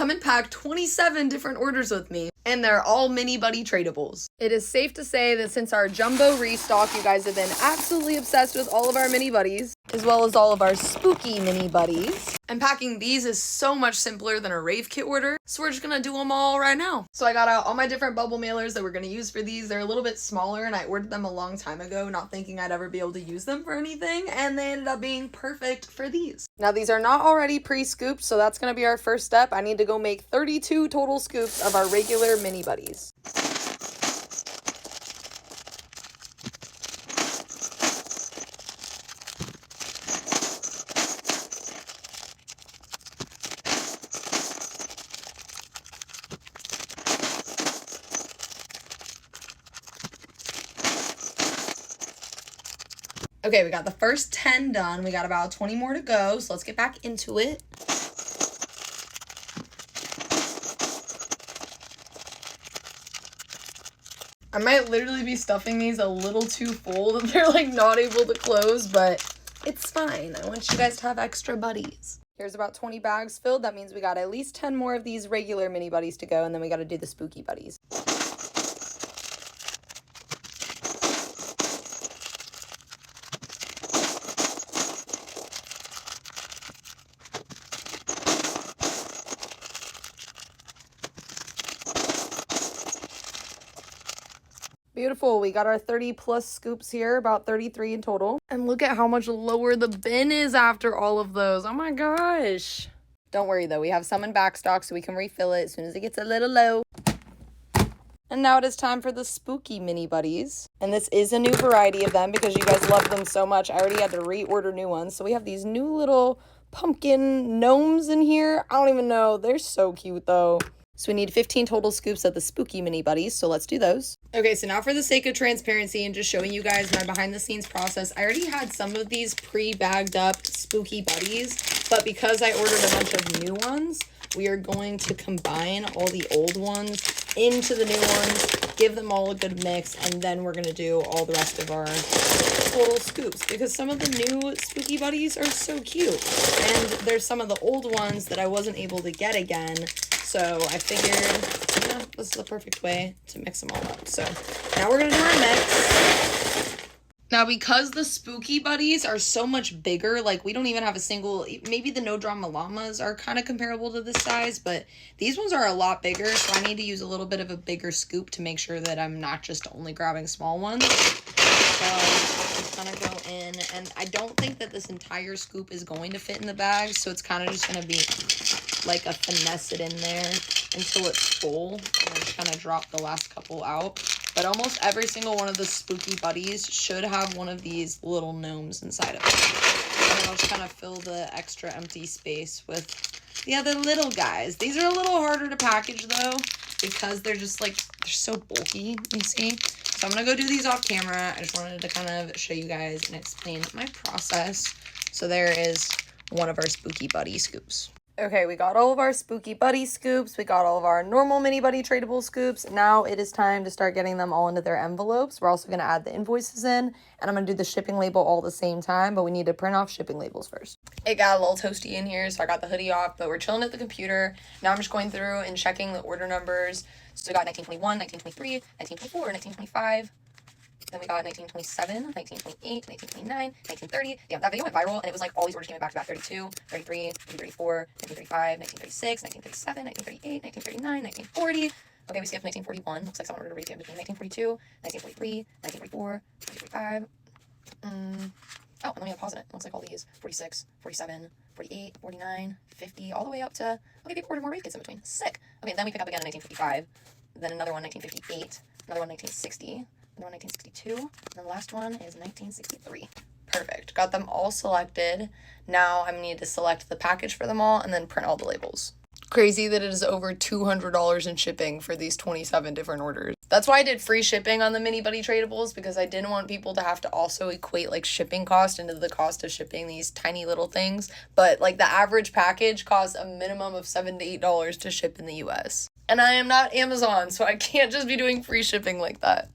come and pack 27 different orders with me, and they're all mini buddy tradeables. It is safe to say that since our jumbo restock, you guys have been absolutely obsessed with all of our mini buddies, as well as all of our spooky mini buddies. And packing these is so much simpler than a Rave kit order, so we're just gonna do them all right now. So I got out all my different bubble mailers that we're gonna use for these. They're a little bit smaller, and I ordered them a long time ago, not thinking I'd ever be able to use them for anything, and they ended up being perfect for these. Now these are not already pre-scooped, so that's gonna be our first step. I need to go make 32 total scoops of our regular mini buddies. Okay, we got the first 10 done. We got about 20 more to go, so let's get back into it. I might literally be stuffing these a little too full that they're like not able to close, but it's fine. I want you guys to have extra buddies. Here's about 20 bags filled. That means we got at least 10 more of these regular mini buddies to go, and then we got to do the spooky buddies. Beautiful. We got our 30 plus scoops here, about 33 in total. And look at how much lower the bin is after all of those. Oh my gosh. Don't worry though, we have some in back stock so we can refill it as soon as it gets a little low. And now it is time for the spooky mini buddies. And this is a new variety of them because you guys love them so much. I already had to reorder new ones. So we have these new little pumpkin gnomes in here. I don't even know. They're so cute though. So we need 15 total scoops of the spooky mini buddies, so let's do those. Okay, so now for the sake of transparency and just showing you guys my behind the scenes process, I already had some of these pre-bagged up spooky buddies, but because I ordered a bunch of new ones, we are going to combine all the old ones into the new ones, give them all a good mix, and then we're gonna do all the rest of our total scoops because some of the new spooky buddies are so cute, and there's some of the old ones that I wasn't able to get again. So I figured, yeah, this is the perfect way to mix them all up. So now we're going to do our mix. Now, because the spooky buddies are so much bigger, like we don't even have a single, maybe the No Drama Llamas are kind of comparable to this size, but these ones are a lot bigger. So I need to use a little bit of a bigger scoop to make sure that I'm not just only grabbing small ones. So it's going to go in, and I don't think that this entire scoop is going to fit in the bag. So it's kind of just going to be like a finesse it in there until it's full, and then just kind of drop the last couple out. But almost every single one of the spooky buddies should have one of these little gnomes inside of it. And then I'll just kind of fill the extra empty space with the other little guys. These are a little harder to package though, because they're just like, they're so bulky, you see? So I'm gonna go do these off camera. I just wanted to kind of show you guys and explain my process. So there is one of our spooky buddy scoops. Okay, we got all of our spooky buddy scoops. We got all of our normal mini buddy tradable scoops. Now it is time to start getting them all into their envelopes. We're also going to add the invoices in, and I'm going to do the shipping label all at the same time, but we need to print off shipping labels first. It got a little toasty in here, so I got the hoodie off, but we're chilling at the computer. Now I'm just going through and checking the order numbers. So we got 1921, 1923, 1924, 1925. Then we got 1927, 1928, 1929, 1930. Yeah, that video went viral, and it was like all these orders came in back to back. 32, 33, 1934, 1935, 1936, 1937, 1938, 1939, 1940. Okay, we skipped 1941. Looks like someone ordered a Rave in between 1942, 1943, 1944, 1945. Oh, and let me pause it. It looks like all these 46, 47, 48, 49, 50, all the way up to, okay, people ordered more Rave kits in between. Sick. Okay, then we pick up again in 1955, then another one 1958, another one 1960. Another one 1962, and then the last one is 1963. Perfect. Got them all selected. Now I need to select the package for them all and then print all the labels. Crazy that it is over $200 in shipping for these 27 different orders. That's why I did free shipping on the mini buddy tradables, because I didn't want people to have to also equate like shipping cost into the cost of shipping these tiny little things. But like the average package costs a minimum of $7 to $8 to ship in the US. And I am not Amazon, so I can't just be doing free shipping like that.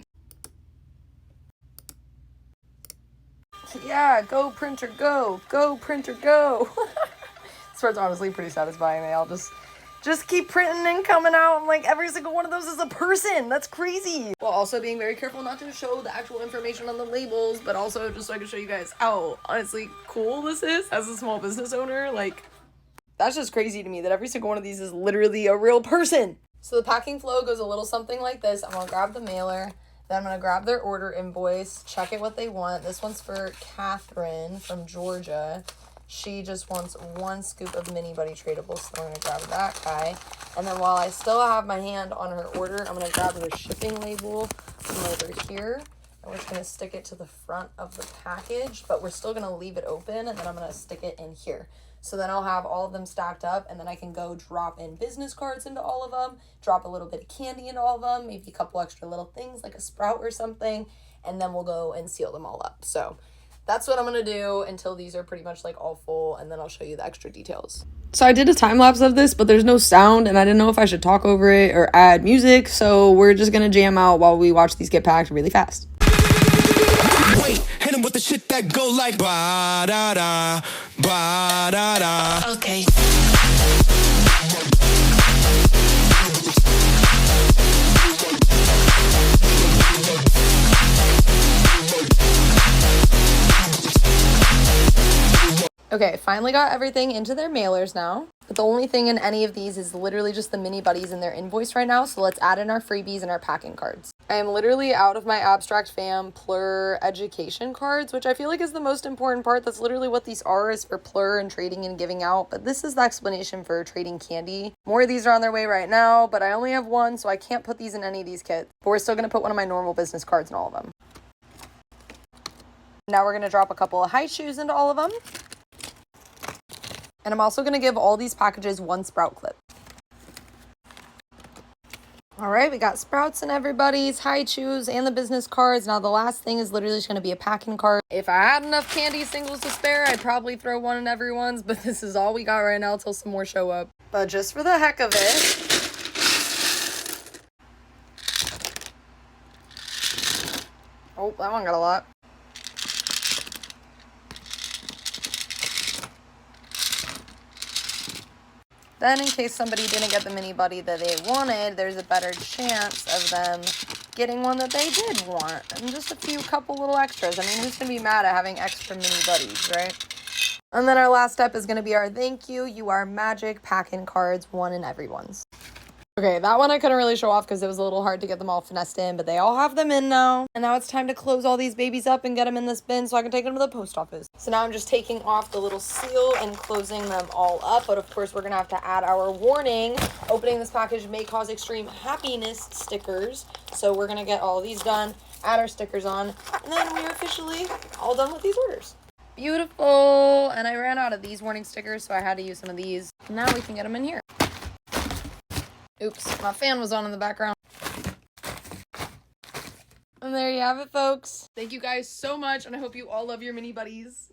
Yeah, go printer, go. Go printer, go. This part's honestly pretty satisfying. They all just just keep printing and coming out. And like every single one of those is a person. That's crazy. While also being very careful not to show the actual information on the labels, but also just so I can show you guys how honestly cool this is as a small business owner. Like, that's just crazy to me that every single one of these is literally a real person. So the packing flow goes a little something like this. I'm gonna grab the mailer, then I'm gonna grab their order invoice, check it what they want. This one's for Catherine from Georgia. She just wants 1 scoop of mini buddy tradeables, so I'm gonna grab that guy. And then while I still have my hand on her order, I'm gonna grab her shipping label from over here. And we're just gonna stick it to the front of the package, but we're still gonna leave it open, and then I'm gonna stick it in here. So then I'll have all of them stacked up, and then I can go drop in business cards into all of them, drop a little bit of candy into all of them, maybe a couple extra little things like a sprout or something, and then we'll go and seal them all up. So that's what I'm gonna do until these are pretty much like all full, and then I'll show you the extra details. So I did a time lapse of this, but there's no sound, and I didn't know if I should talk over it or add music, so we're just gonna jam out while we watch these get packed really fast. Wait, hit him with the shit that go like ba da da, ba da da. Okay. Okay, finally got everything into their mailers now. But the only thing in any of these is literally just the mini buddies in their invoice right now. So let's add in our freebies and our packing cards. I am literally out of my Abstract Fam PLURR education cards, which I feel like is the most important part. That's literally what these are, is for PLURR and trading and giving out. But this is the explanation for trading candy. More of these are on their way right now, but I only have 1, so I can't put these in any of these kits. But we're still going to put one of my normal business cards in all of them. Now we're going to drop a couple of high shoes into all of them. And I'm also going to give all these packages 1 sprout clip. All right, we got sprouts in everybody's, high chews, and the business cards. Now the last thing is literally just going to be a packing card. If I had enough candy singles to spare, I'd probably throw 1 in everyone's, but this is all we got right now till some more show up. But just for the heck of it, oh, that one got a lot. Then in case somebody didn't get the mini buddy that they wanted, there's a better chance of them getting one that they did want. And just a couple little extras. I mean, who's going to be mad at having extra mini buddies, right? And then our last step is going to be our thank you. You are magic pack-in cards, 1 in everyone's. Okay, that one I couldn't really show off because it was a little hard to get them all finessed in, but they all have them in now. And now it's time to close all these babies up and get them in this bin so I can take them to the post office. So now I'm just taking off the little seal and closing them all up. But of course, we're gonna have to add our warning. Opening this package may cause extreme happiness stickers. So we're gonna get all these done, add our stickers on, and then we are officially all done with these orders. Beautiful. And I ran out of these warning stickers, so I had to use some of these. Now we can get them in here. Oops, my fan was on in the background. And there you have it, folks. Thank you guys so much, and I hope you all love your mini buddies.